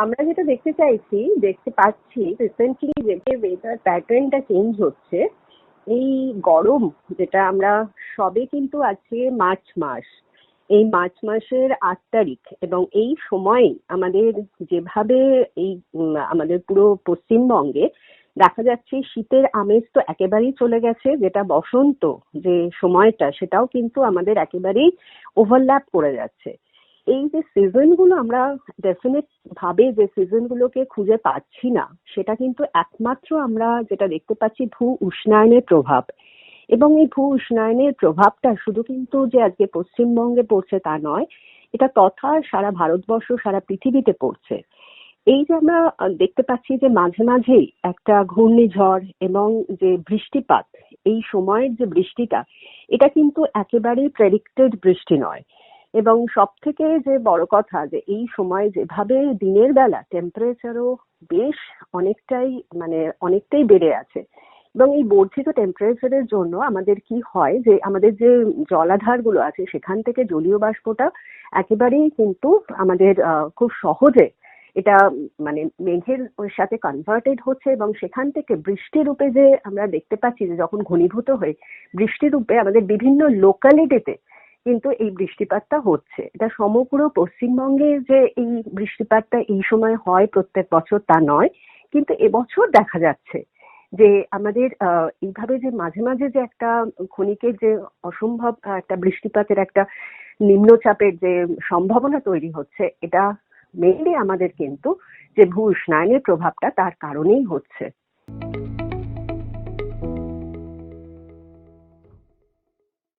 আমরা যেটা দেখতে পাচ্ছি রিসেন্টলি যে ওয়েদার প্যাটার্নটা চেঞ্জ হচ্ছে। এই গরম যেটা আমরা সবে কিন্তু আছে মার্চ মাস, এই মার্চ মাসের 8 তারিখ, এবং এই সময়ে আমাদের যেভাবে এই আমাদের পুরো পশ্চিমবঙ্গে দেখা যাচ্ছে শীতের আমেজ তো একেবারেই চলে গেছে, যেটা বসন্ত যে সময়টা সেটাও কিন্তু আমাদের একেবারেই ওভারল্যাপ করে যাচ্ছে। এই যে সিজন গুলো আমরা ডেফিনেট ভাবে যে সিজন গুলোকে খুঁজে পাচ্ছি না, সেটা কিন্তু একমাত্র আমরা যেটা দেখতে পাচ্ছি ভূ উষ্ণায়নের প্রভাব। এবং এই ভূ উষ্ণায়নের প্রভাবটা শুধু কিন্তু যে আজকে পশ্চিমবঙ্গে পড়ছে তা নয়, এটা তথা সারা ভারতবর্ষ সারা পৃথিবীতে পড়ছে। এই যে আমরা দেখতে পাচ্ছি যে মাঝে মাঝেই একটা ঘূর্ণিঝড় এবং যে বৃষ্টিপাত, এই সময়ের যে বৃষ্টিটা, এটা কিন্তু একেবারেই প্রেডিক্টেড বৃষ্টি নয়। এবং সব থেকে যে বড় কথা যে এই সময় যেভাবে দিনের বেলা টেম্পারেচারও বেশ অনেকটাই অনেকটাই বেড়ে আছে। এবং এই বর্ধিত টেম্পারেচারের জন্য আমাদের কি হয় যে আমাদের যে জলাধার গুলো আছে সেখান থেকে জলীয় বাষ্পটা একেবারেই কিন্তু আমাদের খুব সহজে এটা মেঘের সাথে কনভার্টেড হচ্ছে, এবং সেখান থেকে বৃষ্টি রূপে যে আমরা দেখতে পাচ্ছি যে যখন ঘনীভূত হয়ে বৃষ্টি রূপে আমাদের বিভিন্ন লোকালিটিতে কিন্তু এই বৃষ্টিপাতটা হচ্ছে। এটা সমগ্র পশ্চিমবঙ্গে যে এই বৃষ্টিপাতটা এই সময় হয় প্রত্যেক বছর তা নয়, কিন্তু এবছর দেখা যাচ্ছে যে আমাদের এইভাবে যে মাঝে মাঝে যে একটা ক্ষণিকের যে অসম্ভব একটা বৃষ্টিপাতের একটা নিম্নচাপের যে সম্ভাবনা তৈরি হচ্ছে, এটা মেনলি আমাদের কিন্তু যে ভূ উষ্ণায়নের প্রভাবটা তার কারণেই হচ্ছে।